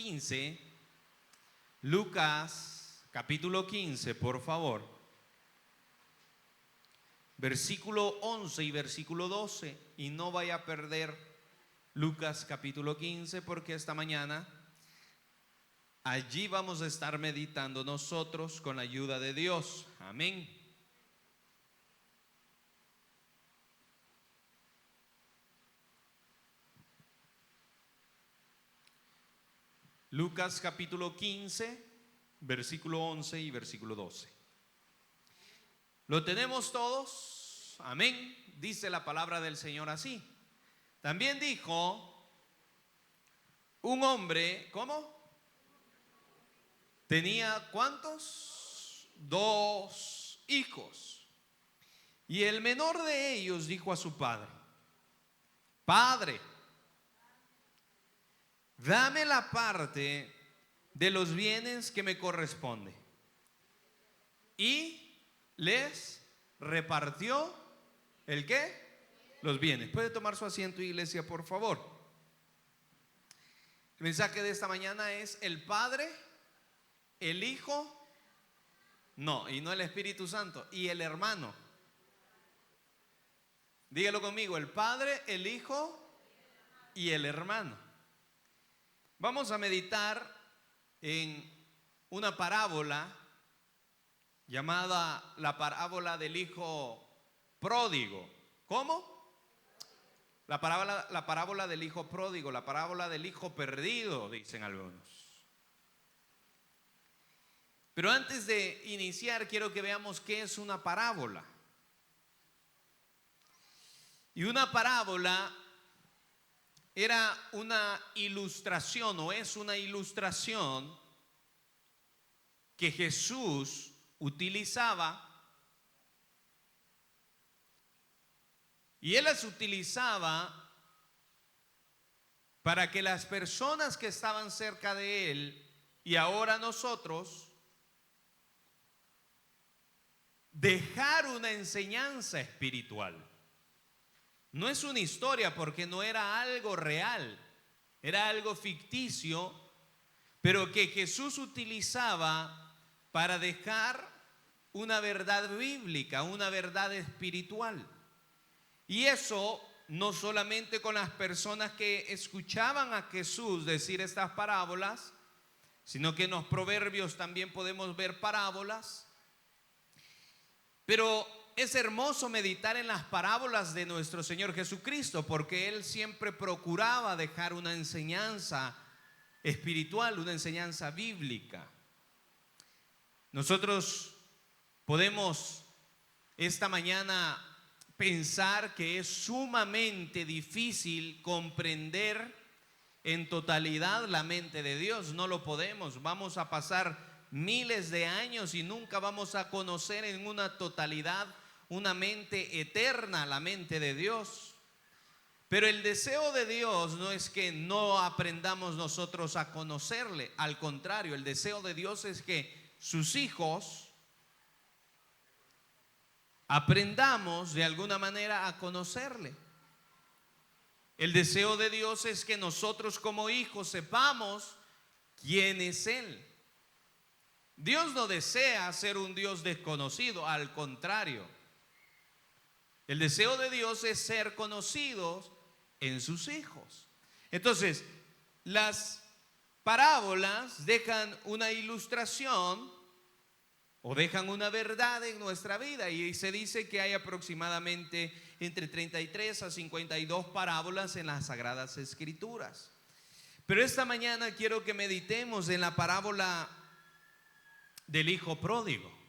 15. Lucas capítulo 15, por favor. Versículo 11 y versículo 12. Y no vaya a perder Lucas capítulo 15 porque esta mañana allí vamos a estar meditando nosotros con la ayuda de Dios. Amén. Lucas capítulo 15, versículo 11 y versículo 12. ¿Lo tenemos todos? Amén. Dice la palabra del Señor así. También dijo, un hombre, ¿cómo? Tenía ¿cuántos? 2 hijos. Y el menor de ellos dijo a su padre: Padre, dame la parte de los bienes que me corresponde. Y les repartió ¿el qué? Los bienes. ¿Puede tomar su asiento, iglesia, por favor? El mensaje de esta mañana es el Padre, el Hijo, no, y no el Espíritu Santo, y el hermano. Dígalo conmigo: el Padre, el Hijo y el hermano. Vamos a meditar en una parábola llamada la parábola del hijo pródigo. ¿Cómo? La parábola del hijo pródigo, la parábola del hijo perdido, dicen algunos. Pero antes de iniciar, quiero que veamos qué es una parábola. Y una parábola era una ilustración, o es una ilustración que Jesús utilizaba, y Él las utilizaba para que las personas que estaban cerca de Él, y ahora nosotros, dejar una enseñanza espiritual. No es una historia porque no era algo real, era algo ficticio, pero que Jesús utilizaba para dejar una verdad bíblica, una verdad espiritual. Y eso no solamente con las personas que escuchaban a Jesús decir estas parábolas, sino que en los proverbios también podemos ver parábolas. Pero es hermoso meditar en las parábolas de nuestro Señor Jesucristo, porque Él siempre procuraba dejar una enseñanza espiritual, una enseñanza bíblica. Nosotros podemos esta mañana pensar que es sumamente difícil comprender en totalidad la mente de Dios. No lo podemos. Vamos a pasar miles de años y nunca vamos a conocer en una totalidad una mente eterna, la mente de Dios. Pero el deseo de Dios no es que no aprendamos nosotros a conocerle. Al contrario, el deseo de Dios es que sus hijos aprendamos de alguna manera a conocerle. El deseo de Dios es que nosotros como hijos sepamos quién es Él. Dios no desea ser un Dios desconocido, al contrario. El deseo de Dios es ser conocidos en sus hijos. Entonces, las parábolas dejan una ilustración o dejan una verdad en nuestra vida, y se dice que hay aproximadamente entre 33 a 52 parábolas en las Sagradas Escrituras. Pero esta mañana quiero que meditemos en la parábola del hijo pródigo.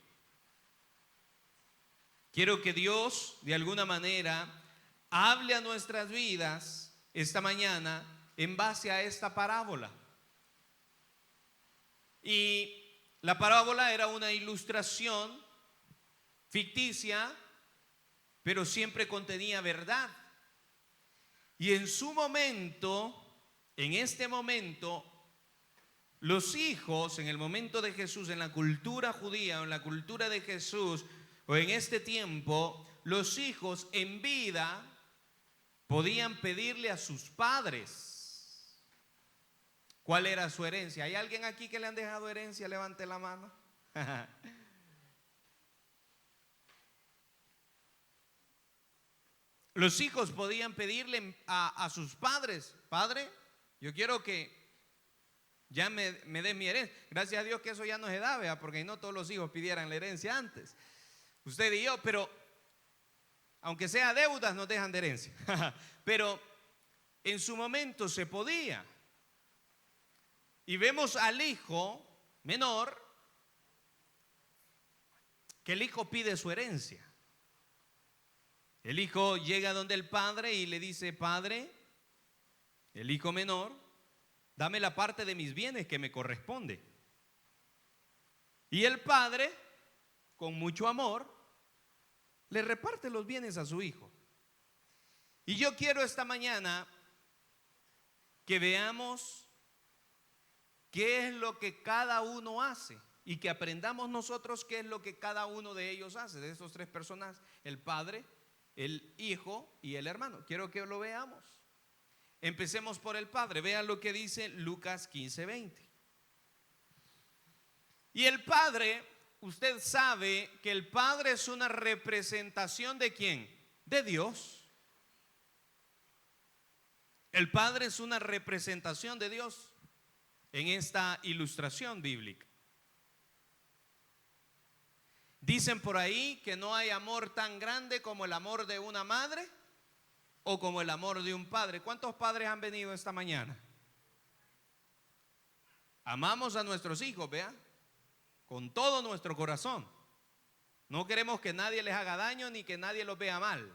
Quiero que Dios de alguna manera hable a nuestras vidas esta mañana en base a esta parábola. Y la parábola era una ilustración ficticia, pero siempre contenía verdad. Y en su momento, en este momento, los hijos, en el momento de Jesús, en la cultura judía o en la cultura de Jesús, o en este tiempo, los hijos en vida podían pedirle a sus padres ¿Cuál era su herencia? ¿Hay alguien aquí que le han dejado herencia? Levante la mano. Los hijos podían pedirle a sus padres: Padre, yo quiero que ya me dé mi herencia. Gracias a Dios que eso ya no se da, ¿verdad? Porque no todos los hijos pidieran la herencia antes. Usted y yo, pero aunque sea deudas, nos dejan de herencia. Pero en su momento se podía. Y vemos al hijo menor, que el hijo pide su herencia. El hijo llega donde el padre y le dice: Padre, el hijo menor, dame la parte de mis bienes que me corresponde. Y el padre, con mucho amor, le reparte los bienes a su hijo. Y yo quiero esta mañana que veamos qué es lo que cada uno hace y que aprendamos nosotros qué es lo que cada uno de ellos hace, de estos tres personas: el padre, el hijo y el hermano. Quiero que lo veamos. Empecemos por el padre. Vean lo que dice Lucas 15:20. Y el padre, usted sabe que el padre es una representación ¿de quién? De Dios. El padre es una representación de Dios en esta ilustración bíblica. Dicen por ahí que no hay amor tan grande como el amor de una madre o como el amor de un padre. ¿Cuántos padres han venido esta mañana? Amamos a nuestros hijos, vean, con todo nuestro corazón. No queremos que nadie les haga daño ni que nadie los vea mal.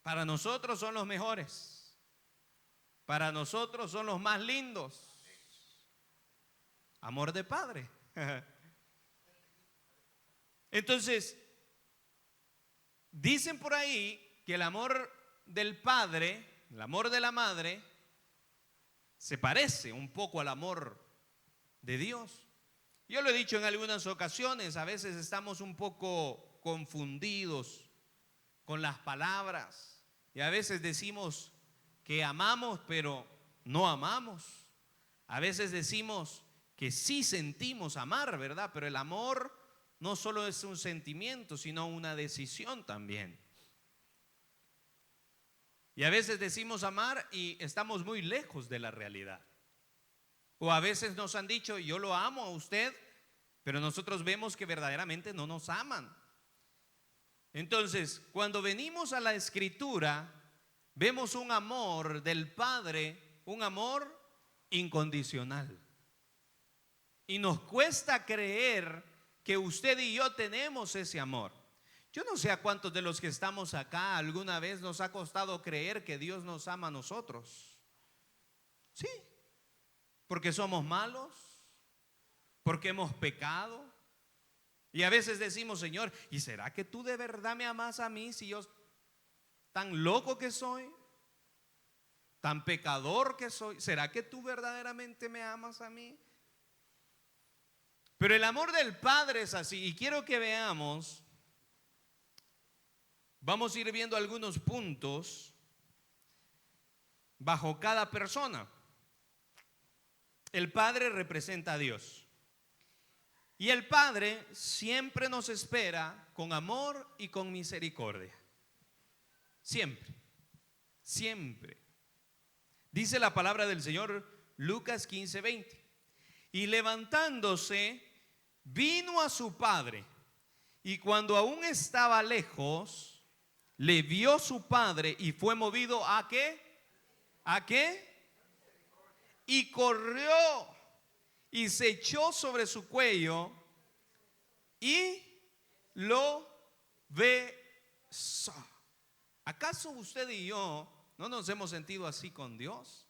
Para nosotros son los mejores. Para nosotros son los más lindos. Amor de padre. Entonces, dicen por ahí que el amor del padre, el amor de la madre, se parece un poco al amor de Dios. Yo lo he dicho en algunas ocasiones, a veces estamos un poco confundidos con las palabras y a veces decimos que amamos, pero no amamos. A veces decimos que sí sentimos amar, ¿verdad? Pero el amor no solo es un sentimiento, sino una decisión también. Y a veces decimos amar y estamos muy lejos de la realidad. O a veces nos han dicho: yo lo amo a usted, pero nosotros vemos que verdaderamente no nos aman. Entonces, cuando venimos a la Escritura, vemos un amor del Padre, un amor incondicional. Y nos cuesta creer que usted y yo tenemos ese amor. Yo no sé a cuántos de los que estamos acá alguna vez nos ha costado creer que Dios nos ama a nosotros. Sí, porque somos malos, porque hemos pecado. Y a veces decimos: Señor, ¿y será que tú de verdad me amas a mí si yo tan loco que soy, tan pecador que soy? ¿Será que tú verdaderamente me amas a mí? Pero el amor del Padre es así. Y quiero que veamos, vamos a ir viendo algunos puntos bajo cada persona. El Padre representa a Dios. Y el Padre siempre nos espera con amor y con misericordia. Siempre, siempre. Dice la palabra del Señor, Lucas 15:20. Y levantándose, vino a su padre. Y cuando aún estaba lejos, le vio su padre y fue movido ¿a qué? ¿A qué? Y corrió y se echó sobre su cuello y lo besó. ¿Acaso usted y yo no nos hemos sentido así con Dios?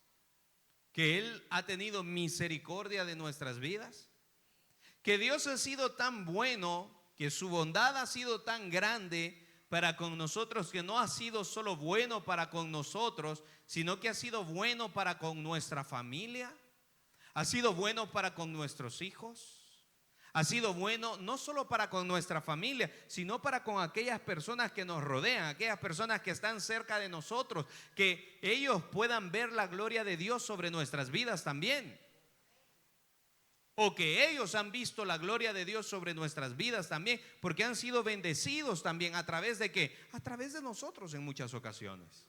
¿Que Él ha tenido misericordia de nuestras vidas? ¿Que Dios ha sido tan bueno, que su bondad ha sido tan grande para con nosotros, que no ha sido solo bueno para con nosotros, sino que ha sido bueno para con nuestra familia? ¿Ha sido bueno para con nuestros hijos? Ha sido bueno no solo para con nuestra familia, sino para con aquellas personas que nos rodean, aquellas personas que están cerca de nosotros, que ellos puedan ver la gloria de Dios sobre nuestras vidas también. O que ellos han visto la gloria de Dios sobre nuestras vidas también, porque han sido bendecidos también a través de ¿qué? A través de nosotros en muchas ocasiones.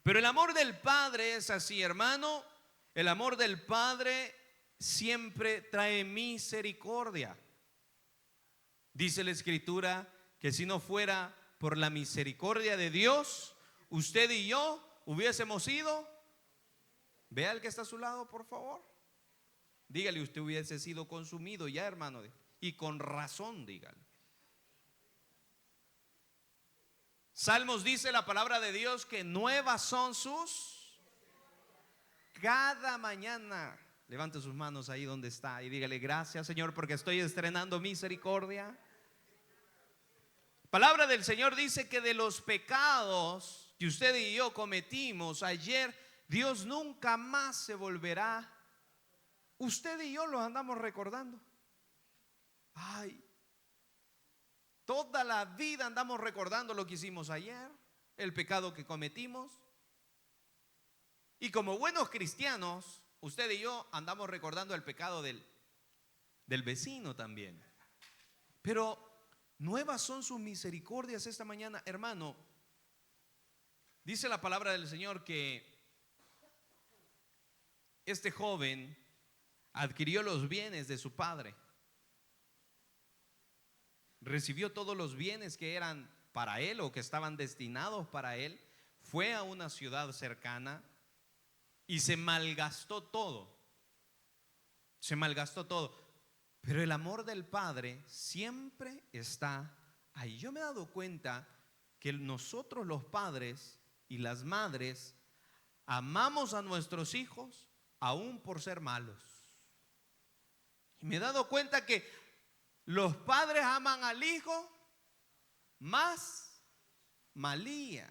Pero el amor del Padre es así, hermano. El amor del Padre siempre trae misericordia. Dice la Escritura que si no fuera por la misericordia de Dios, usted y yo hubiésemos sido, vea al que está a su lado, por favor. Dígale, usted hubiese sido consumido ya, hermano, y con razón, dígale. Salmos dice la palabra de Dios que nuevas son sus cada mañana. Levante sus manos ahí donde está y dígale, gracias, Señor, porque estoy estrenando misericordia. Palabra del Señor dice que de los pecados que usted y yo cometimos ayer, Dios nunca más se volverá. Usted y yo los andamos recordando. Ay, toda la vida andamos recordando lo que hicimos ayer, el pecado que cometimos. Y como buenos cristianos, usted y yo andamos recordando el pecado del vecino también. Pero nuevas son sus misericordias esta mañana, hermano. Dice la palabra del Señor que este joven adquirió los bienes de su padre. Recibió todos los bienes que eran para él o que estaban destinados para él. Fue a una ciudad cercana y se malgastó todo. Se malgastó todo. Pero el amor del Padre siempre está ahí. Yo me he dado cuenta que nosotros los padres y las madres amamos a nuestros hijos aún por ser malos. Y me he dado cuenta que los padres aman al hijo más malía.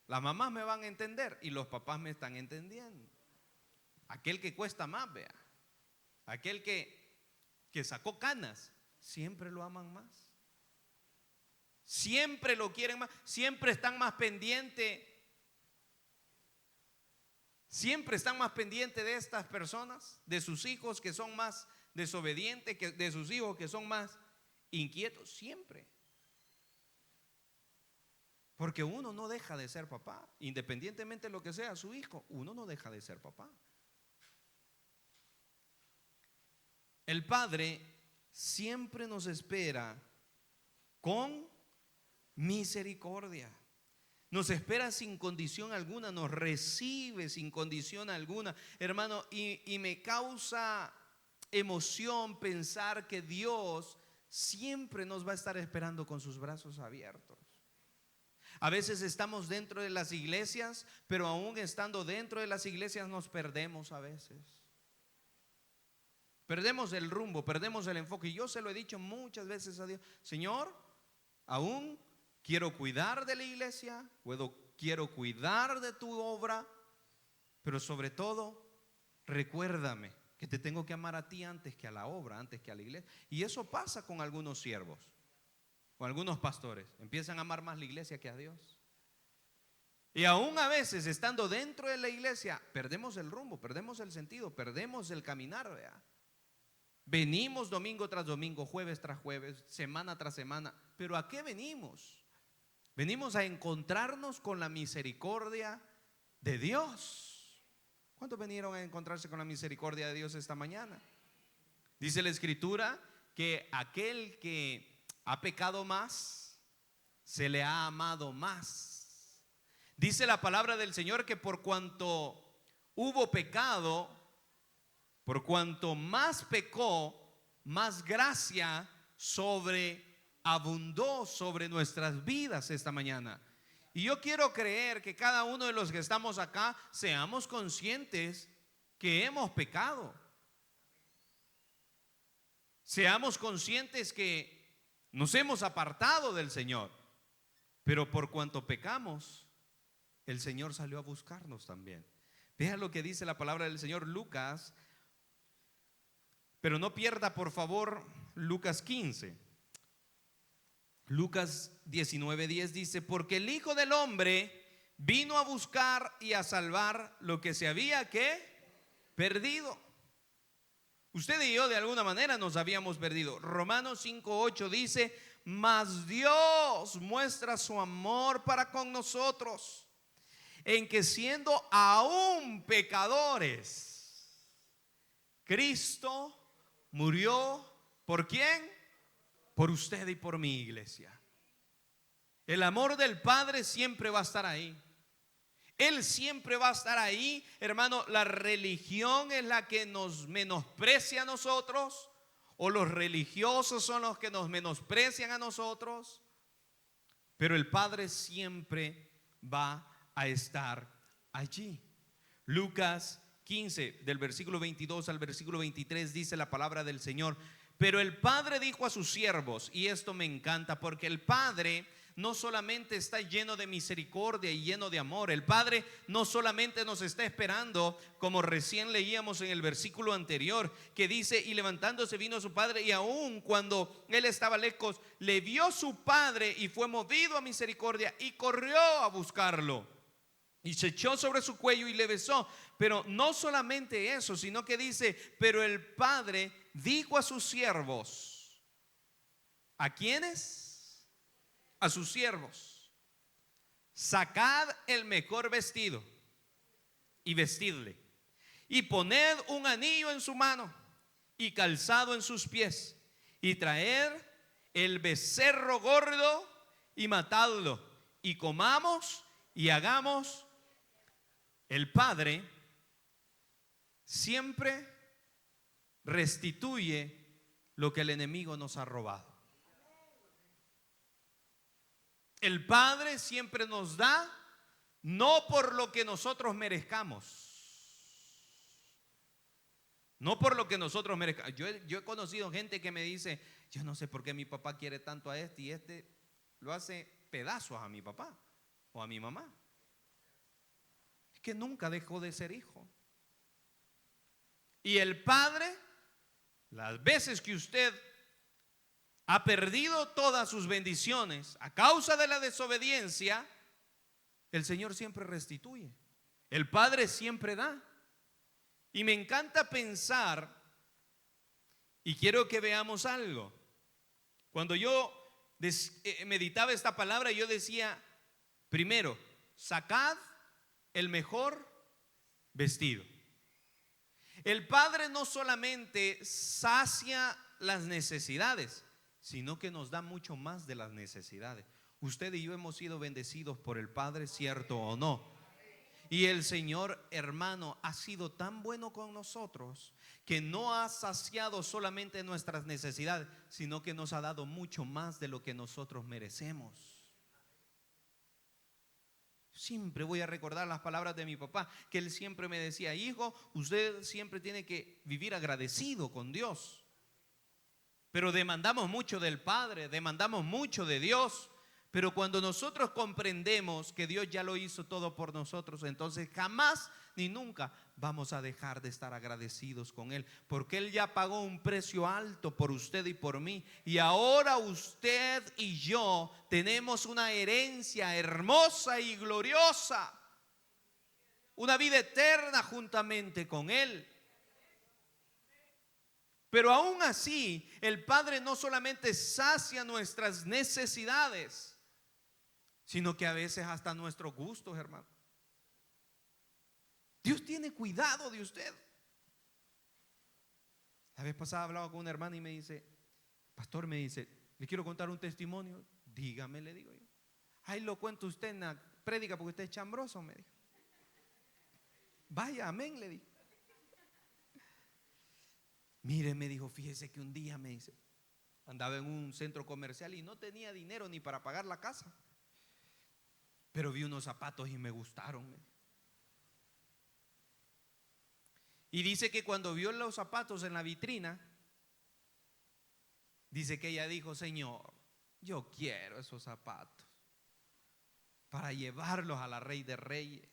Las mamás me van a entender y los papás me están entendiendo. Aquel que cuesta más, vea. Aquel que sacó canas, siempre lo aman más. Siempre lo quieren más, siempre están más pendientes. Siempre están más pendientes de estas personas, de sus hijos que son más desobedientes, de sus hijos que son más inquietos, siempre. Porque uno no deja de ser papá, independientemente de lo que sea su hijo, uno no deja de ser papá. El Padre siempre nos espera con misericordia. Nos espera sin condición alguna, nos recibe sin condición alguna, hermano, y me causa emoción pensar que Dios siempre nos va a estar esperando con sus brazos abiertos. A veces estamos dentro de las iglesias, pero aún estando dentro de las iglesias nos perdemos a veces. Perdemos el rumbo, perdemos el enfoque. Y yo se lo he dicho muchas veces a Dios: Señor, aún quiero cuidar de la iglesia, quiero cuidar de tu obra, pero sobre todo, recuérdame que te tengo que amar a ti antes que a la obra, antes que a la iglesia. Y eso pasa con algunos siervos, con algunos pastores. Empiezan a amar más la iglesia que a Dios. Y aún a veces, estando dentro de la iglesia, perdemos el rumbo, perdemos el sentido, perdemos el caminar, ¿verdad? Venimos domingo tras domingo, jueves tras jueves, semana tras semana. ¿Pero a qué venimos? Venimos a encontrarnos con la misericordia de Dios. ¿Cuántos vinieron a encontrarse con la misericordia de Dios esta mañana? Dice la Escritura que aquel que ha pecado más, se le ha amado más. Dice la palabra del Señor que por cuanto hubo pecado, por cuanto más pecó, más gracia abundó sobre nuestras vidas esta mañana. Y yo quiero creer que cada uno de los que estamos acá seamos conscientes que hemos pecado. Seamos conscientes que nos hemos apartado del Señor. Pero por cuanto pecamos, el Señor salió a buscarnos también. Vean lo que dice la palabra del Señor. Lucas Pero no pierda, por favor, Lucas 15. Lucas 19:10 dice: porque el Hijo del Hombre vino a buscar y a salvar lo que se había perdido. Usted y yo de alguna manera nos habíamos perdido. Romanos 5:8 dice: mas Dios muestra su amor para con nosotros, en que siendo aún pecadores, Cristo murió. ¿Por quién? Por usted y por mi iglesia. El amor del Padre siempre va a estar ahí. Él siempre va a estar ahí, hermano. La religión es la que nos menosprecia a nosotros, o los religiosos son los que nos menosprecian a nosotros, pero el Padre siempre va a estar allí. Lucas 15, del versículo 22 al versículo 23, dice la palabra del Señor: pero el Padre dijo a sus siervos, y esto me encanta, porque el Padre no solamente está lleno de misericordia y lleno de amor. El Padre no solamente nos está esperando, como recién leíamos en el versículo anterior, que dice: y levantándose vino su padre, y aun cuando él estaba lejos, le vio su padre y fue movido a misericordia y corrió a buscarlo y se echó sobre su cuello y le besó. Pero no solamente eso, sino que dice: pero el Padre dijo a sus siervos. ¿A quiénes? A sus siervos: sacad el mejor vestido y vestidle, y poned un anillo en su mano y calzado en sus pies, y traed el becerro gordo y matadlo, y comamos y hagamos. El Padre siempre restituye lo que el enemigo nos ha robado. El Padre siempre nos da, no por lo que nosotros merezcamos. No por lo que nosotros merezcamos. Yo he conocido gente que me dice: yo no sé por qué mi papá quiere tanto a este, y este lo hace pedazos a mi papá o a mi mamá. Es que nunca dejó de ser hijo. Y el Padre, las veces que usted ha perdido todas sus bendiciones a causa de la desobediencia, el Señor siempre restituye. El Padre siempre da. Y me encanta pensar, y quiero que veamos algo. Cuando yo meditaba esta palabra, yo decía: primero, sacad el mejor vestido. El Padre no solamente sacia las necesidades, sino que nos da mucho más de las necesidades. Usted y yo hemos sido bendecidos por el Padre, ¿cierto o no? Y el Señor, hermano, ha sido tan bueno con nosotros, que no ha saciado solamente nuestras necesidades, sino que nos ha dado mucho más de lo que nosotros merecemos. Siempre voy a recordar las palabras de mi papá, que él siempre me decía: hijo, usted siempre tiene que vivir agradecido con Dios. Pero demandamos mucho del Padre, demandamos mucho de Dios. Pero cuando nosotros comprendemos que Dios ya lo hizo todo por nosotros, entonces jamás ni nunca vamos a dejar de estar agradecidos con Él, porque Él ya pagó un precio alto por usted y por mí. Y ahora usted y yo tenemos una herencia hermosa y gloriosa, una vida eterna juntamente con Él. Pero aún así, el Padre no solamente sacia nuestras necesidades, sino que a veces hasta nuestros gustos, hermano. Dios tiene cuidado de usted. La vez pasada hablaba con una hermana y me dice: pastor, me dice, le quiero contar un testimonio. Dígame, le digo yo. Ahí lo cuenta usted en la prédica porque usted es chambroso, me dijo. Vaya, amén, le dije. Mire, me dijo, fíjese que un día, me dice, andaba en un centro comercial y no tenía dinero ni para pagar la casa, pero vi unos zapatos y me gustaron. Y dice que cuando vio los zapatos en la vitrina, dice que ella dijo: Señor, yo quiero esos zapatos para llevarlos a la Rey de Reyes.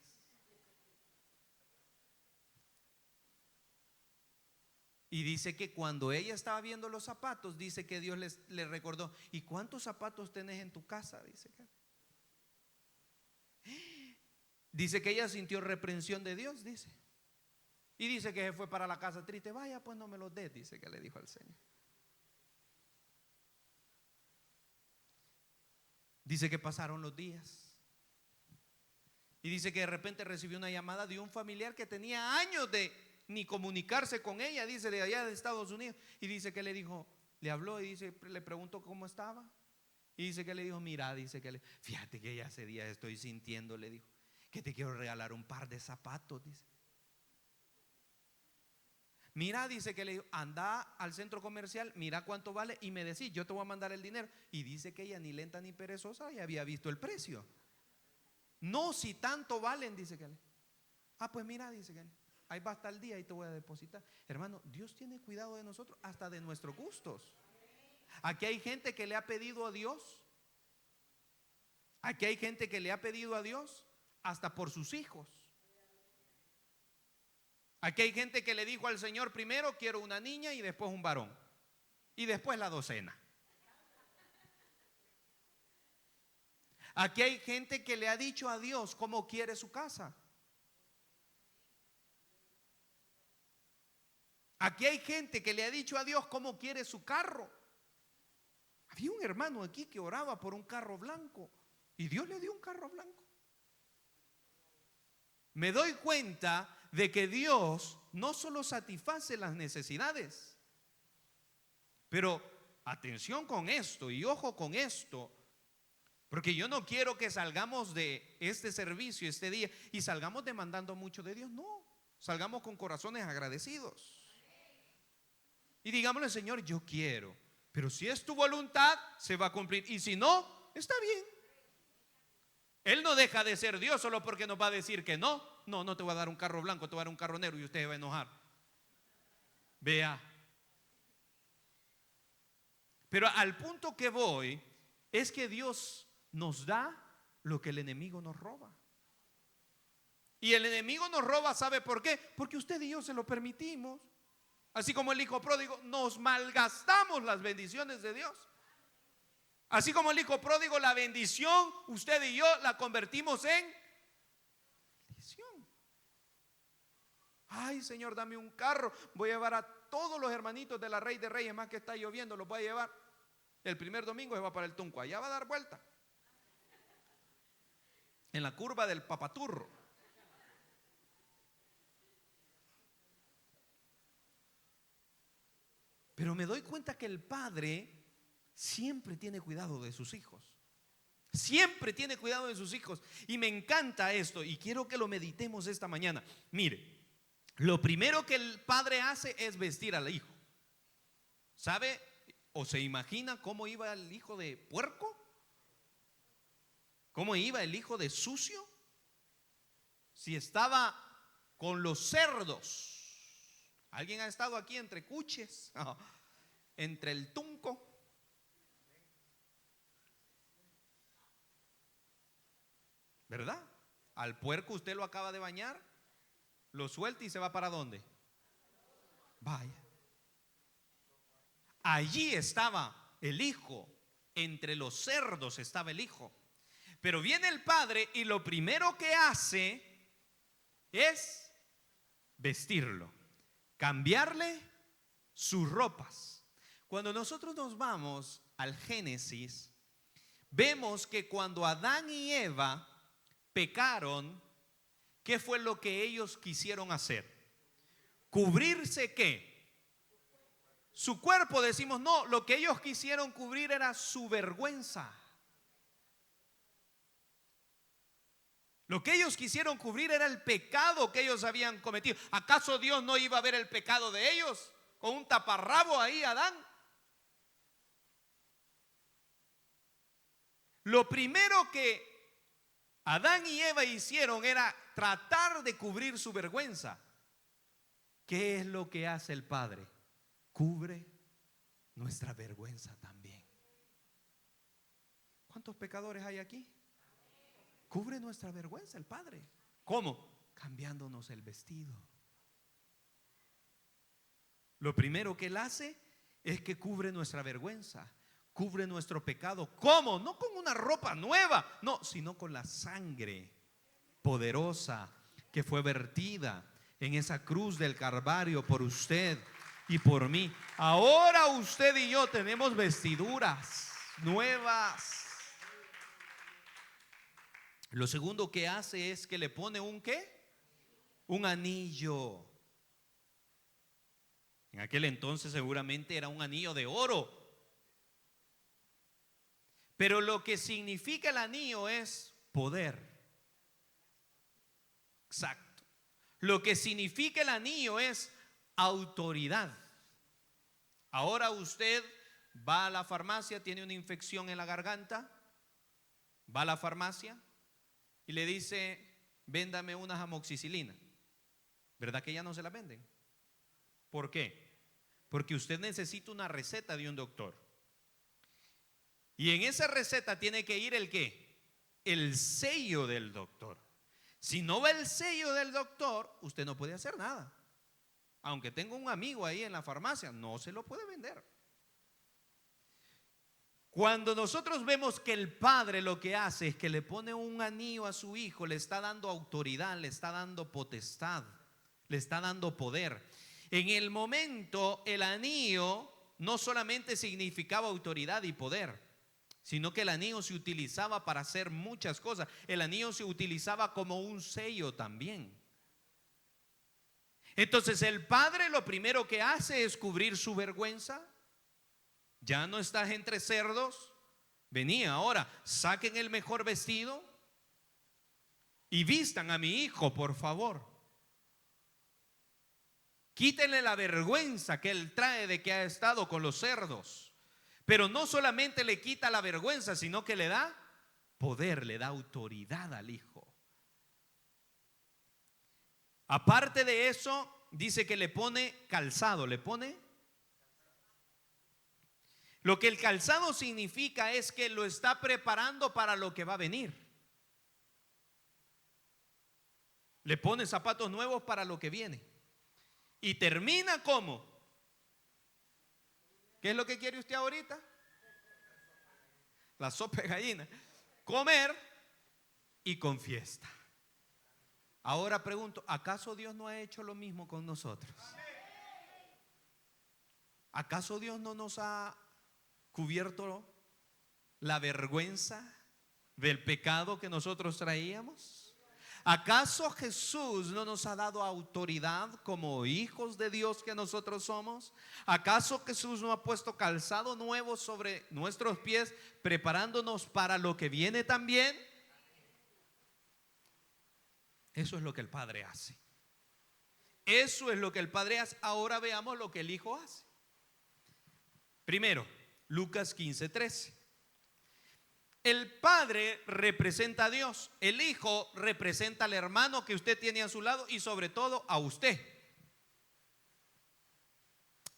Y dice que cuando ella estaba viendo los zapatos, dice que Dios le recordó: ¿y cuántos zapatos tenés en tu casa? Dice que ella sintió reprensión de Dios, dice. Y dice que se fue para la casa triste. Vaya, pues no me los des, dice que le dijo al Señor. Dice que pasaron los días. Y dice que de repente recibió una llamada de un familiar que tenía años de ni comunicarse con ella, dice, de allá de Estados Unidos. Y dice que le dijo, le habló y dice, le preguntó cómo estaba. Y dice que le dijo: mira, dice que fíjate que ya hace días estoy sintiendo, le dijo, que te quiero regalar un par de zapatos, dice. Mira, dice que le dijo: anda al centro comercial, mira cuánto vale y me decís, yo te voy a mandar el dinero. Y dice que ella, ni lenta ni perezosa, ya había visto el precio. No, si tanto valen, dice que. Pues mira, dice que ahí va hasta el día y te voy a depositar. Hermano, Dios tiene cuidado de nosotros, hasta de nuestros gustos. Aquí hay gente que le ha pedido a Dios. Aquí hay gente que le ha pedido a Dios hasta por sus hijos. Aquí hay gente que le dijo al Señor: primero quiero una niña y después un varón, y después la docena. Aquí hay gente que le ha dicho a Dios cómo quiere su casa. Aquí hay gente que le ha dicho a Dios cómo quiere su carro. Había un hermano aquí que oraba por un carro blanco y Dios le dio un carro blanco. Me doy cuenta de que Dios no solo satisface las necesidades, pero atención con esto y ojo con esto, porque yo no quiero que salgamos de este servicio este día y salgamos demandando mucho de Dios. No, salgamos con corazones agradecidos y digámosle: Señor, yo quiero, pero si es tu voluntad se va a cumplir, y si no, está bien. Él no deja de ser Dios solo porque nos va a decir que no. No, no te voy a dar un carro blanco, te voy a dar un carro negro y usted se va a enojar. Vea. Pero al punto que voy es que Dios nos da lo que el enemigo nos roba. Y el enemigo nos roba, ¿sabe por qué? Porque usted y yo se lo permitimos. Así como el hijo pródigo, nos malgastamos las bendiciones de Dios. Así como el hijo pródigo, la bendición, usted y yo la convertimos en maldición. Ay, Señor, dame un carro. Voy a llevar a todos los hermanitos de la Rey de Reyes, más que está lloviendo, los voy a llevar. El primer domingo se va para el Tunco, allá va a dar vuelta, en la curva del Papaturro. Pero me doy cuenta que el Padre siempre tiene cuidado de sus hijos. Siempre tiene cuidado de sus hijos. Y me encanta esto y quiero que lo meditemos esta mañana. Mire, lo primero que el padre hace es vestir al hijo. ¿Sabe o se imagina cómo iba el hijo de puerco? ¿Cómo iba el hijo de sucio? Si estaba con los cerdos. ¿Alguien ha estado aquí entre Cuches? Entre el Tunco. ¿Verdad? Al puerco usted lo acaba de bañar, lo suelta y se va para ¿dónde? Vaya. Allí estaba el hijo, entre los cerdos estaba el hijo. Pero viene el padre y lo primero que hace es vestirlo, cambiarle sus ropas. Cuando nosotros nos vamos al Génesis, vemos que cuando Adán y Eva pecaron, ¿qué fue lo que ellos quisieron hacer? ¿Cubrirse qué? Su cuerpo. Decimos no, lo que ellos quisieron cubrir era su vergüenza. Lo que ellos quisieron cubrir era el pecado que ellos habían cometido. ¿Acaso Dios no iba a ver el pecado de ellos? Con un taparrabo ahí, Adán. Lo primero que Adán y Eva hicieron era tratar de cubrir su vergüenza. ¿Qué es lo que hace el Padre? Cubre nuestra vergüenza también. ¿Cuántos pecadores hay aquí? Cubre nuestra vergüenza el Padre. ¿Cómo? Cambiándonos el vestido. lo primero que Él hace es que cubre nuestra vergüenza, cubre nuestro pecado. ¿Cómo? No con una ropa nueva, no, sino con la sangre poderosa que fue vertida en esa cruz del Calvario por usted y por mí. Ahora usted y yo tenemos vestiduras nuevas. Lo segundo que hace es que le pone un ¿qué? Un anillo. En aquel entonces seguramente era un anillo de oro. Pero lo que significa el anillo es poder. Exacto. Lo que significa el anillo es autoridad. Ahora usted va a la farmacia, tiene una infección en la garganta, va a la farmacia y le dice: véndame unas amoxicilina. ¿Verdad que ya no se la venden? ¿Por qué? Porque usted necesita una receta de un doctor. Y en esa receta tiene que ir el ¿qué? El sello del doctor. Si no va el sello del doctor, usted no puede hacer nada. Aunque tenga un amigo ahí en la farmacia, no se lo puede vender. Cuando nosotros vemos que el Padre lo que hace es que le pone un anillo a su hijo, le está dando autoridad, le está dando potestad, le está dando poder. En el momento, el anillo no solamente significaba autoridad y poder, sino que el anillo se utilizaba para hacer muchas cosas. El anillo se utilizaba como un sello también. Entonces el Padre lo primero que hace es cubrir su vergüenza. Ya no estás entre cerdos. Vení ahora, saquen el mejor vestido y vistan a mi hijo, por favor. Quítenle la vergüenza que él trae de que ha estado con los cerdos. Pero no solamente le quita la vergüenza, sino que le da poder, le da autoridad al hijo. Aparte de eso, dice que le pone calzado, le pone. Lo que el calzado significa es que lo está preparando para lo que va a venir. Le pone zapatos nuevos para lo que viene. Y termina como. ¿Qué es lo que quiere usted ahorita? La sopa de gallina. Comer y con fiesta. Ahora pregunto, ¿acaso Dios no ha hecho lo mismo con nosotros? ¿Acaso Dios no nos ha cubierto la vergüenza del pecado que nosotros traíamos? ¿Acaso Jesús no nos ha dado autoridad como hijos de Dios que nosotros somos? ¿Acaso Jesús no ha puesto calzado nuevo sobre nuestros pies, preparándonos para lo que viene también? Eso es lo que el Padre hace. Eso es lo que el Padre hace. Ahora veamos lo que el Hijo hace. Primero, Lucas 15:13. El Padre representa a Dios. El Hijo representa al hermano que usted tiene a su lado y sobre todo a usted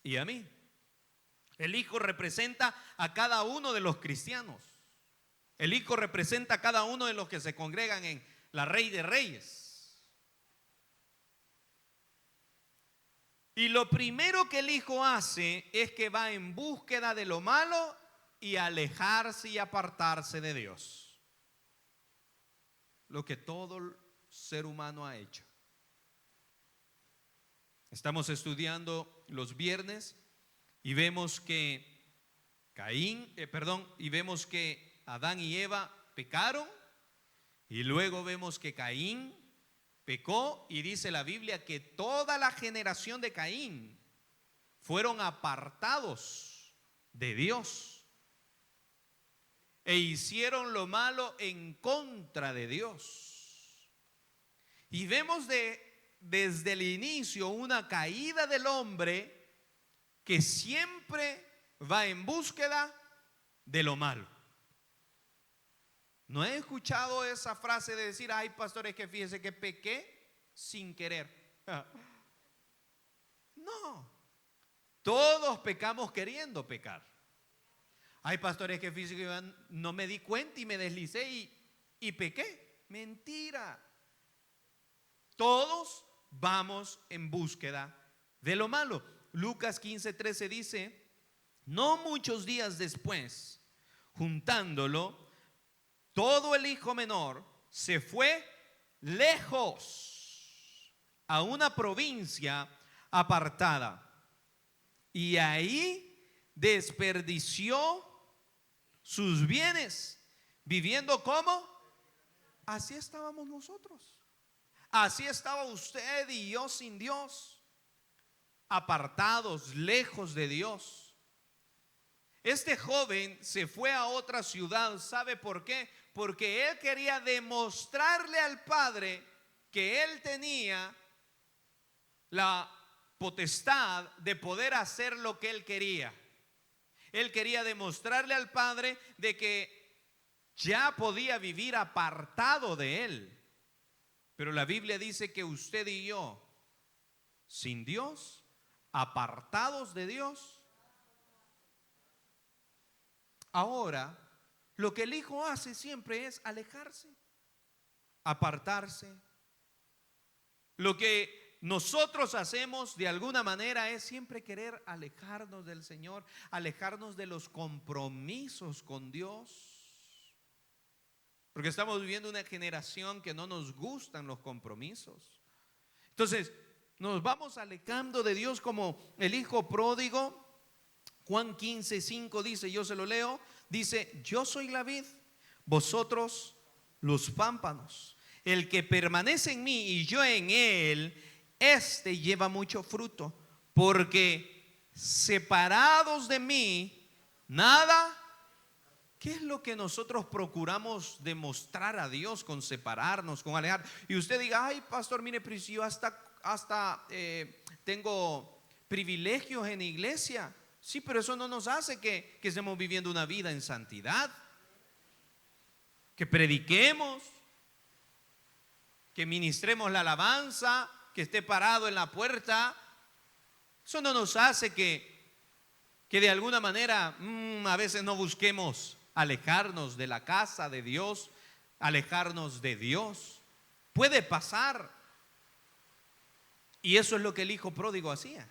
y a mí. El Hijo representa a cada uno de los cristianos. El Hijo representa a cada uno de los que se congregan en la Rey de Reyes. Y lo primero que el Hijo hace es que va en búsqueda de lo malo y alejarse y apartarse de Dios. Lo que todo el ser humano ha hecho. Estamos estudiando los viernes y vemos que vemos que Adán y Eva pecaron, y luego vemos que Caín pecó, y dice la Biblia que toda la generación de Caín fueron apartados de Dios e hicieron lo en contra de Dios. Y vemos desde el inicio una caída del hombre que siempre va en búsqueda de lo malo. No he escuchado esa frase de decir: ay, pastores, que fíjese que pequé sin querer. No, todos pecamos queriendo pecar. Hay pastores que fíjese que no me di cuenta y me deslicé y pequé. Mentira. Todos vamos en búsqueda de lo malo. Lucas 15:13 dice: no muchos días después, juntándolo, todo el hijo menor se fue lejos a una provincia apartada y ahí desperdició sus bienes, viviendo como. Así estábamos nosotros. Así estaba usted y yo sin Dios, apartados, lejos de Dios. Este joven se fue a otra ciudad. ¿Sabe por qué? Porque él quería demostrarle al padre que él tenía la potestad de poder hacer lo que él quería. Él quería demostrarle al padre de que ya podía vivir apartado de él. Pero la Biblia dice que usted y yo, sin Dios, apartados de Dios. Ahora, lo que el hijo hace siempre es alejarse, apartarse. Lo que nosotros hacemos de alguna manera es siempre querer alejarnos del Señor, alejarnos de los compromisos con Dios. Porque estamos viviendo una generación que no nos gustan los compromisos. Entonces, nos vamos alejando de Dios como el hijo pródigo. Juan 15:5 dice, yo se lo leo, dice: yo soy la vid, vosotros los pámpanos. El que permanece en mí y yo en él, este lleva mucho fruto, porque separados de mí, nada. ¿Qué es lo que nosotros procuramos demostrar a Dios con separarnos, con alejar? Y usted diga: ay, pastor, mire, pero yo hasta tengo privilegios en iglesia. Sí, pero eso no nos hace que estemos viviendo una vida en santidad, que prediquemos, que ministremos la alabanza, que esté parado en la puerta. Eso no nos hace que de alguna manera a veces no busquemos alejarnos de la casa de Dios, alejarnos de Dios. Puede pasar. Y eso es lo que el hijo pródigo hacía.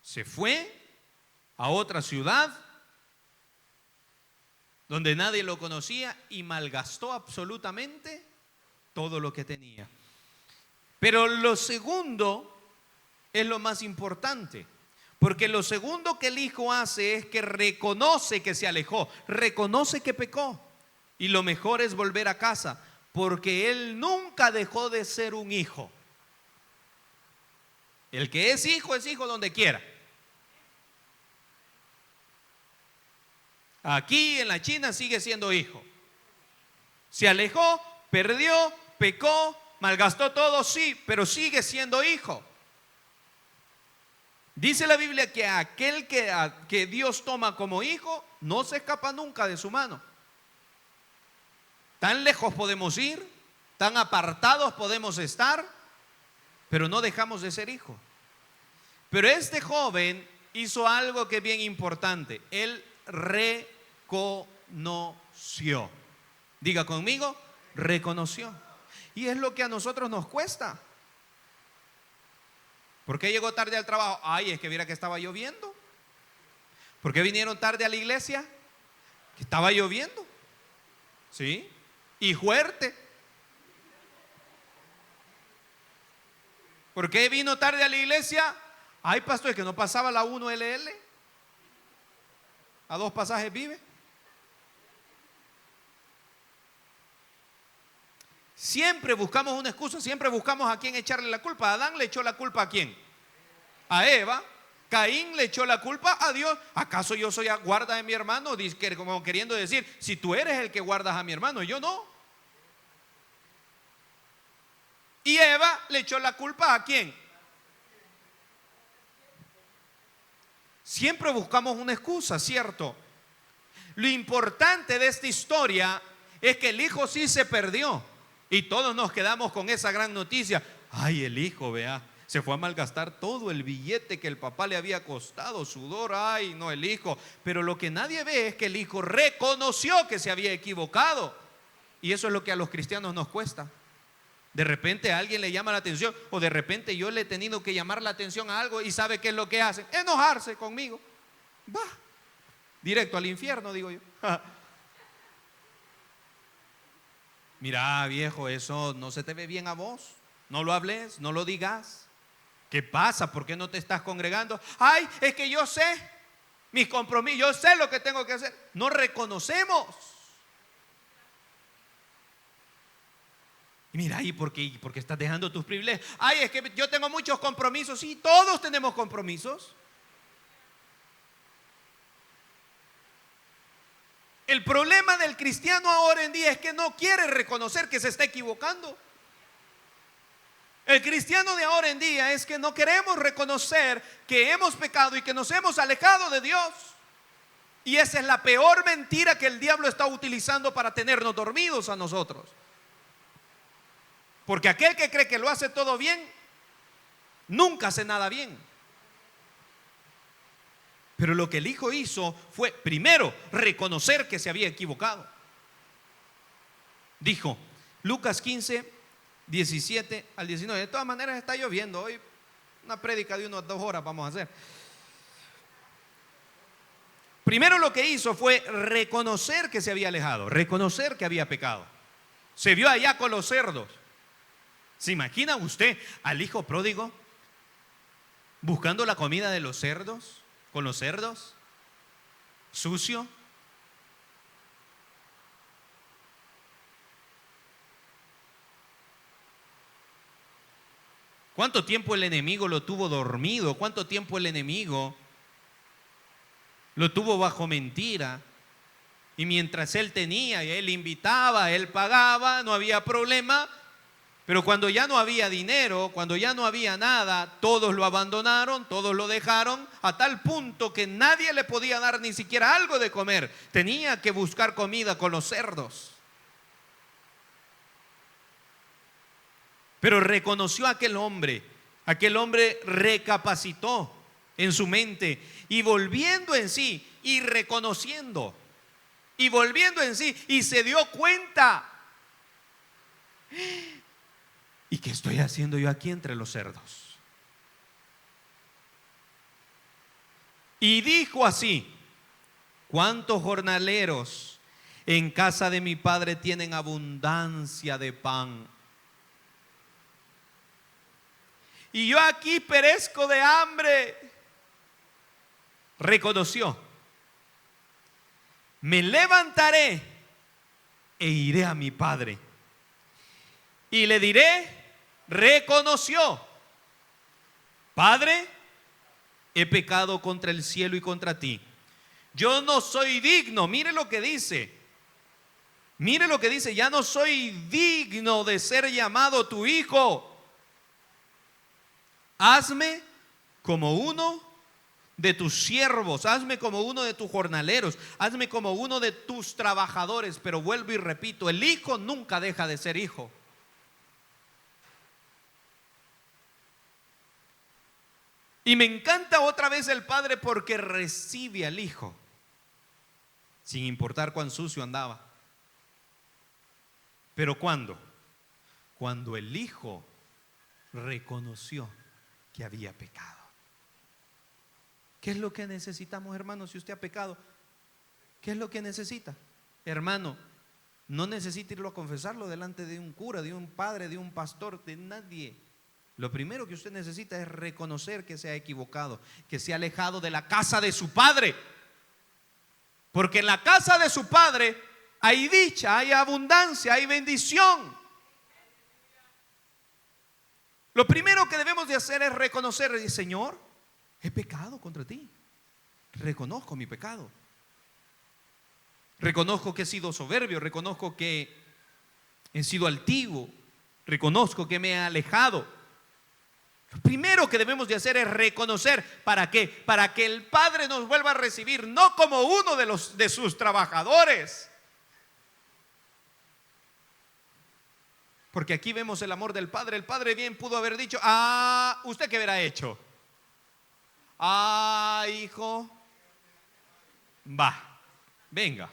Se fue a otra ciudad donde nadie lo conocía y malgastó absolutamente todo lo que tenía. Pero lo segundo es lo más importante, porque lo segundo que el hijo hace es que reconoce que se alejó, reconoce que pecó, y lo mejor es volver a casa, porque él nunca dejó de ser un hijo. El que es hijo donde quiera. Aquí en la China sigue siendo hijo. Se alejó, perdió, pecó, malgastó todo, sí, pero sigue siendo hijo. Dice la Biblia que aquel que Dios toma como hijo no se escapa nunca de su mano. Tan lejos podemos ir, tan apartados podemos estar, pero no dejamos de ser hijo. Pero este joven hizo algo que es bien importante. Él reconoció. Diga conmigo, reconoció. Y es lo que a nosotros nos cuesta. ¿Por qué llegó tarde al trabajo? Ay, es que viera que estaba lloviendo. ¿Por qué vinieron tarde a la iglesia? Que estaba lloviendo. ¿Sí? Y fuerte. ¿Por qué vino tarde a la iglesia? Ay, pastor, es que no pasaba la 1LL. A 2 pasajes vive. Siempre buscamos una excusa, siempre buscamos a quién echarle la culpa. Adán le echó la culpa ¿a quién? A Eva. Caín le echó la culpa a Dios. ¿Acaso yo soy guarda de mi hermano? Como queriendo decir, si tú eres el que guardas a mi hermano, yo no. Y Eva le echó la culpa ¿a quién? Siempre buscamos una excusa, ¿cierto? Lo importante de esta historia es que el hijo sí se perdió. Y todos nos quedamos con esa gran noticia. Ay, el hijo, vea, se fue a malgastar todo el billete que el papá le había costado, sudor. Ay, no, el hijo. Pero lo que nadie ve es que el hijo reconoció que se había equivocado. Y eso es lo que a los cristianos nos cuesta. De repente a alguien le llama la atención, o de repente yo le he tenido que llamar la atención a algo y ¿sabe qué es lo que hacen? Enojarse conmigo. Va, directo al infierno, digo yo. Mira, viejo, eso no se te ve bien a vos. No lo hables, no lo digas. ¿Qué pasa? ¿Por qué no te estás congregando? Ay, es que yo sé mis compromisos, yo sé lo que tengo que hacer. No reconocemos. Y mira, ¿y por qué estás dejando tus privilegios? Ay, es que yo tengo muchos compromisos. Sí, todos tenemos compromisos. El problema del cristiano ahora en día es que no quiere reconocer que se está equivocando. El cristiano de ahora en día es que no queremos reconocer que hemos pecado y que nos hemos alejado de Dios. Y esa es la peor mentira que el diablo está utilizando para tenernos dormidos a nosotros. Porque aquel que cree que lo hace todo bien, nunca hace nada bien. Pero lo que el Hijo hizo fue, primero, reconocer que se había equivocado. Dijo, Lucas 15, 17 al 19. De todas maneras está lloviendo. Hoy una prédica de unas 2 horas vamos a hacer. Primero lo que hizo fue reconocer que se había alejado, reconocer que había pecado. Se vio allá con los cerdos. ¿Se imagina usted al hijo pródigo buscando la comida de los cerdos, con los cerdos, sucio? ¿Cuánto tiempo el enemigo lo tuvo dormido? ¿Cuánto tiempo el enemigo lo tuvo bajo mentira? Y mientras él tenía, y él invitaba, él pagaba, no había problema. Pero cuando ya no había dinero, cuando ya no había nada, todos lo abandonaron, todos lo dejaron, a tal punto que nadie le podía dar ni siquiera algo de comer. Tenía que buscar comida con los cerdos. Pero reconoció a aquel hombre recapacitó en su mente y volviendo en sí y reconociendo y volviendo en sí y se dio cuenta. ¿Y qué estoy haciendo yo aquí entre los cerdos? Y dijo así: ¿cuántos jornaleros en casa de mi padre tienen abundancia de pan? Y yo aquí perezco de hambre. Reconoció: me levantaré e iré a mi padre y le diré. Reconoció: Padre, he pecado contra el cielo y contra ti. Yo no soy digno. Mire lo que dice. Mire lo que dice. Ya no soy digno de ser llamado tu hijo. Hazme como uno de tus siervos. Hazme como uno de tus jornaleros. Hazme como uno de tus trabajadores. Pero vuelvo y repito, el hijo nunca deja de ser hijo. Y me encanta otra vez el padre porque recibe al hijo, sin importar cuán sucio andaba. Pero ¿cuándo? Cuando el hijo reconoció que había pecado. ¿Qué es lo que necesitamos, hermano? Si usted ha pecado, ¿qué es lo que necesita? Hermano, no necesita irlo a confesarlo delante de un cura, de un padre, de un pastor, de nadie. Lo primero que usted necesita es reconocer que se ha equivocado, que se ha alejado de la casa de su padre. Porque en la casa de su padre hay dicha, hay abundancia, hay bendición. Lo primero que debemos de hacer es reconocer: Señor, he pecado contra ti. Reconozco mi pecado. Reconozco que he sido soberbio, reconozco que he sido altivo, reconozco que me he alejado. Lo primero que debemos de hacer es reconocer. ¿Para qué? Para que el Padre nos vuelva a recibir, no como uno de sus trabajadores. Porque aquí vemos el amor del Padre. El Padre bien pudo haber dicho: ¿usted qué hubiera hecho? Hijo, va, venga.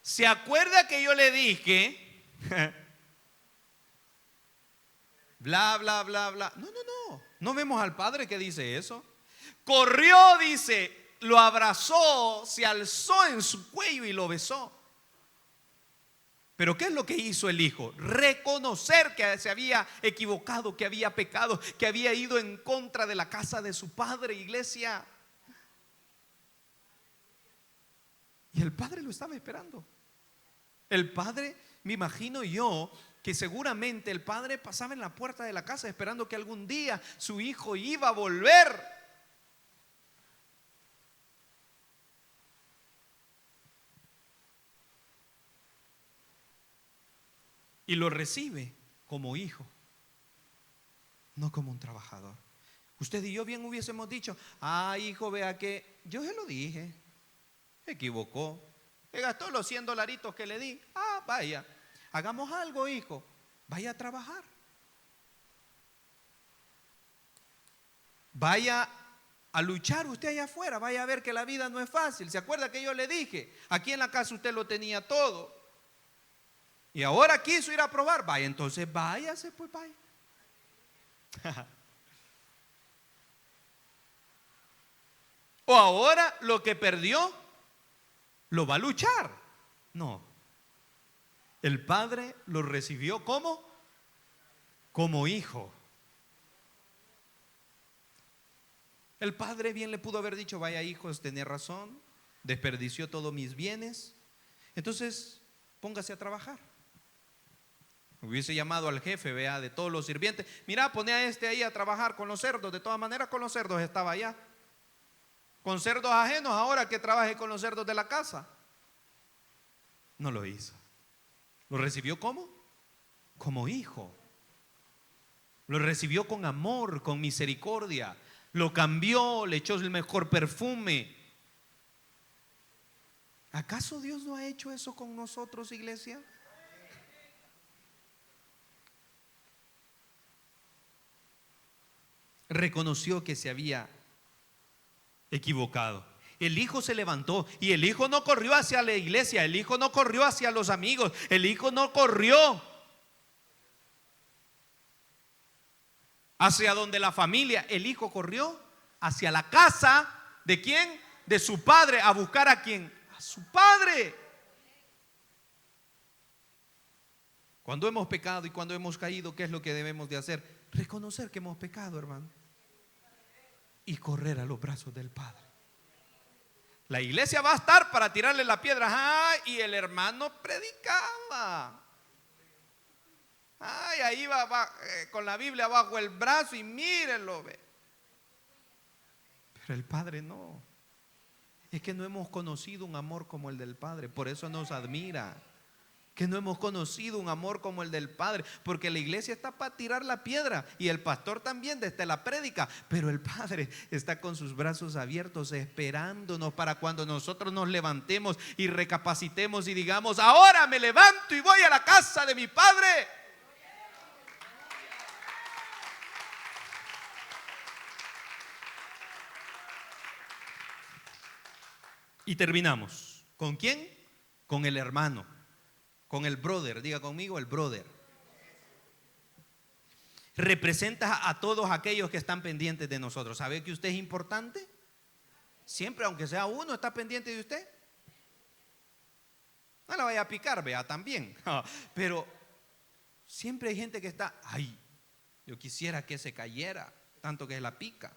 ¿Se acuerda que yo le dije bla, bla, bla, bla. No, no, no. No vemos al padre que dice eso. Corrió, dice, lo abrazó, se alzó en su cuello y lo besó. Pero ¿qué es lo que hizo el hijo? Reconocer que se había equivocado, que había pecado, que había ido en contra de la casa de su padre, iglesia. Y el padre lo estaba esperando. El padre, me imagino yo, que seguramente el padre pasaba en la puerta de la casa esperando que algún día su hijo iba a volver. Y lo recibe como hijo, no como un trabajador. Usted y yo bien hubiésemos dicho: hijo, vea que yo se lo dije, se equivocó, se gastó los $100 que le di. Vaya, hagamos algo, hijo, vaya a trabajar, vaya a luchar usted allá afuera, vaya a ver que la vida no es fácil. ¿Se acuerda que yo le dije? Aquí en la casa usted lo tenía todo y ahora quiso ir a probar. Vaya, entonces váyase, pues vaya. O ahora lo que perdió lo va a luchar. No. El padre lo recibió como hijo. El padre bien le pudo haber dicho: vaya, hijos, tenía razón, desperdició todos mis bienes, entonces póngase a trabajar. Hubiese llamado al jefe, vea, de todos los sirvientes: mira, pone a este ahí a trabajar con los cerdos. De todas maneras, con los cerdos estaba allá, con cerdos ajenos, ahora que trabaje con los cerdos de la casa. No lo hizo. Lo recibió como hijo. Lo recibió con amor, con misericordia. Lo cambió, le echó el mejor perfume. ¿Acaso Dios no ha hecho eso con nosotros, iglesia? Reconoció que se había equivocado. El hijo se levantó y el hijo no corrió hacia la iglesia, el hijo no corrió hacia los amigos, el hijo no corrió hacia donde la familia. El hijo corrió hacia la casa ¿de quién? De su padre. ¿A buscar a quién? A su padre. Cuando hemos pecado y cuando hemos caído, ¿qué es lo que debemos de hacer? Reconocer que hemos pecado, hermano, y correr a los brazos del Padre. La iglesia va a estar para tirarle la piedra. Y el hermano predicaba. Ahí va con la Biblia bajo el brazo y mírenlo, ve. Pero el Padre no. Es que no hemos conocido un amor como el del Padre. Por eso nos admira. Que no hemos conocido un amor como el del Padre, porque la iglesia está para tirar la piedra y el pastor también desde la prédica, pero el Padre está con sus brazos abiertos esperándonos para cuando nosotros nos levantemos y recapacitemos y digamos: ahora me levanto y voy a la casa de mi Padre. Y terminamos. ¿Con quién? Con el hermano. Con el brother, diga conmigo, el brother. Representa a todos aquellos que están pendientes de nosotros. ¿Sabe que usted es importante? Siempre, aunque sea uno, está pendiente de usted. No la vaya a picar, vea, también. Pero siempre hay gente que está: yo quisiera que se cayera, tanto que la pica.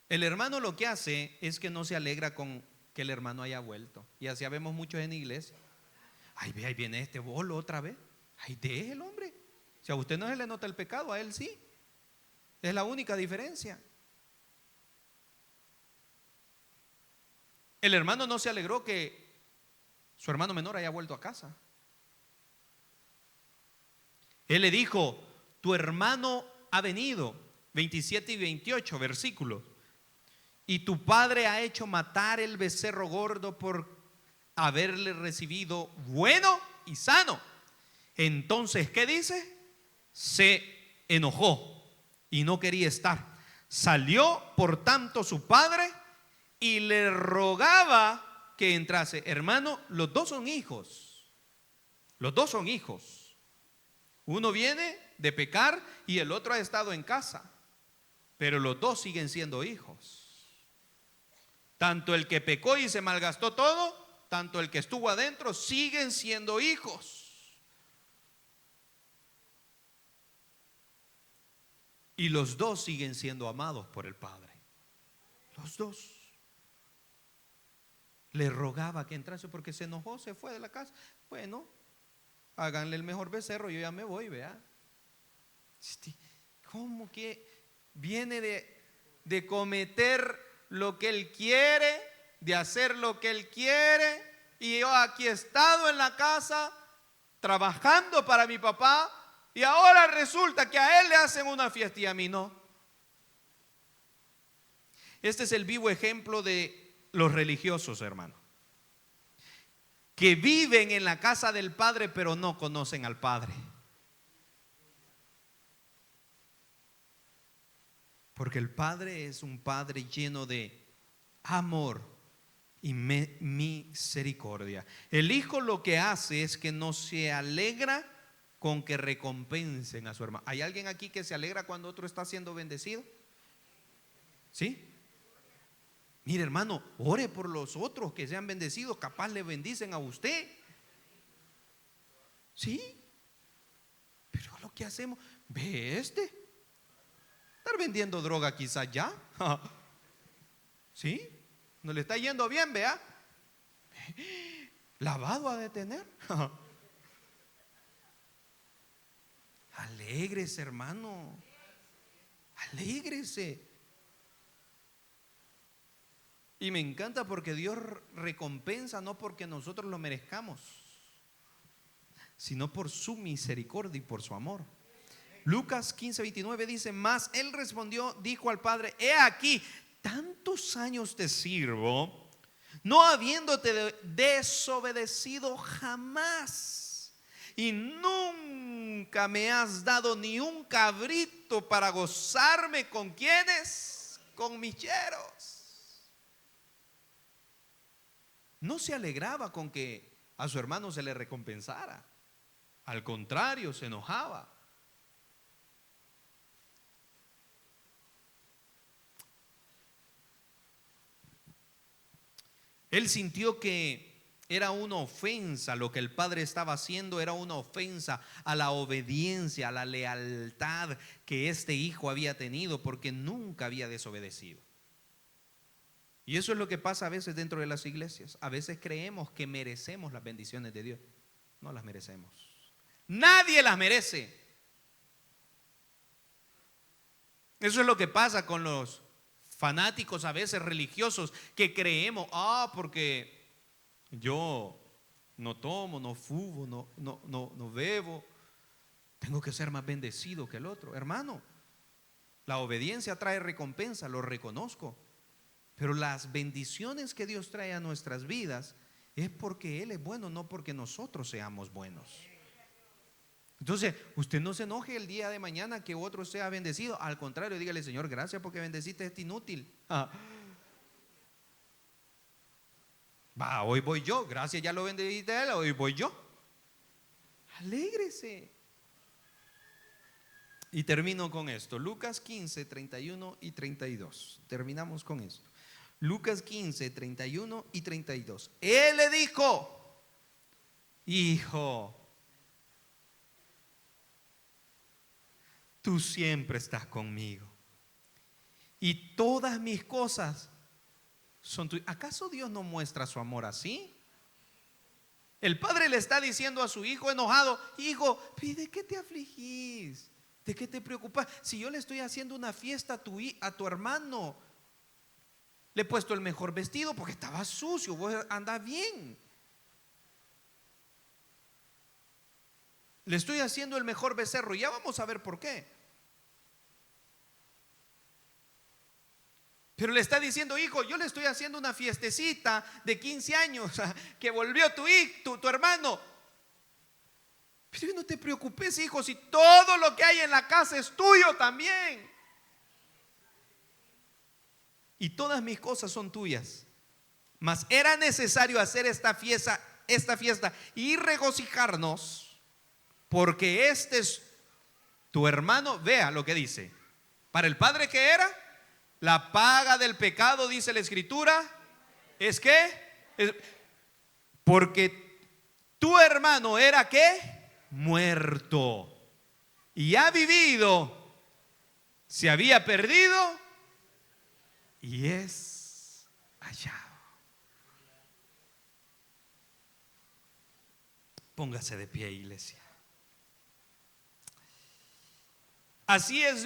El hermano lo que hace es que no se alegra con que el hermano haya vuelto. Y así vemos muchos en la iglesia. Ve, ahí viene este bolo otra vez. Deje el hombre. Si a usted no se le nota el pecado, a él sí. Es la única diferencia. El hermano no se alegró que su hermano menor haya vuelto a casa. Él le dijo: tu hermano ha venido. 27 y 28 versículos. Y tu padre ha hecho matar el becerro gordo por haberle recibido bueno y sano. Entonces, ¿qué dice? Se enojó y no quería estar. Salió por tanto su padre y le rogaba que entrase. Hermano, los dos son hijos. Los dos son hijos. Uno viene de pecar y el otro ha estado en casa. Pero los dos siguen siendo hijos. Tanto el que pecó y se malgastó todo, tanto el que estuvo adentro, siguen siendo hijos. Y los dos siguen siendo amados por el Padre. Los dos. Le rogaba que entrase porque se enojó, se fue de la casa. Bueno, háganle el mejor becerro, yo ya me voy, vea. ¿Cómo que viene de cometer lo que él quiere, de hacer lo que él quiere? Y yo aquí he estado en la casa trabajando para mi papá y ahora resulta que a él le hacen una fiesta y a mí no. Este es el vivo ejemplo de los religiosos, hermano, que viven en la casa del Padre pero no conocen al Padre. Porque el Padre es un Padre lleno de amor y misericordia. El Hijo lo que hace es que no se alegra con que recompensen a su hermano. ¿Hay alguien aquí que se alegra cuando otro está siendo bendecido? ¿Sí? Mire, hermano, ore por los otros que sean bendecidos, capaz le bendicen a usted. ¿Sí? Pero lo que hacemos, ve estar vendiendo droga quizás ya. ¿Sí? No le está yendo bien, vea. Lavado a detener. Alégrese, hermano. Alégrese. Y me encanta porque Dios recompensa no porque nosotros lo merezcamos, sino por su misericordia y por su amor. Lucas 15:29 dice: mas él respondió, dijo al Padre: he aquí, tantos años te sirvo, no habiéndote desobedecido jamás, y nunca me has dado ni un cabrito para gozarme con quienes, con mis yeros. No se alegraba con que a su hermano se le recompensara, al contrario, se enojaba. Él sintió que era una ofensa, lo que el padre estaba haciendo era una ofensa a la obediencia, a la lealtad que este hijo había tenido, porque nunca había desobedecido. Y eso es lo que pasa a veces dentro de las iglesias. A veces creemos que merecemos las bendiciones de Dios. No las merecemos. Nadie las merece. Eso es lo que pasa con los fanáticos a veces religiosos, que creemos, porque yo no tomo, no fumo, no bebo, tengo que ser más bendecido que el otro. Hermano, la obediencia trae recompensa, lo reconozco, pero las bendiciones que Dios trae a nuestras vidas es porque Él es bueno, no porque nosotros seamos buenos. Entonces, usted no se enoje el día de mañana que otro sea bendecido. Al contrario, dígale: Señor, gracias porque bendeciste a este inútil. Hoy voy yo. Gracias, ya lo bendeciste a él. Hoy voy yo. Alégrese. Y termino con esto. Lucas 15, 31 y 32. Terminamos con esto. Lucas 15, 31 y 32. Él le dijo: hijo, tú siempre estás conmigo y todas mis cosas son tuyas. ¿Acaso Dios no muestra su amor así? El padre le está diciendo a su hijo enojado: hijo, ¿de qué te afligís? ¿De qué te preocupas? Si yo le estoy haciendo una fiesta a tu hermano, le he puesto el mejor vestido porque estaba sucio, vos andás bien. Le estoy haciendo el mejor becerro, ya vamos a ver por qué. Pero le está diciendo: hijo, yo le estoy haciendo una fiestecita de 15 años que volvió tu hermano. Pero no te preocupes, hijo, si todo lo que hay en la casa es tuyo también. Y todas mis cosas son tuyas. Mas era necesario hacer esta esta fiesta y regocijarnos, porque este es tu hermano. Vea lo que dice. Para el padre, ¿qué era? La paga del pecado, dice la escritura, es que, porque tu hermano era ¿qué? Muerto. Y ha vivido, se había perdido y es hallado. Póngase de pie, iglesia. Así es.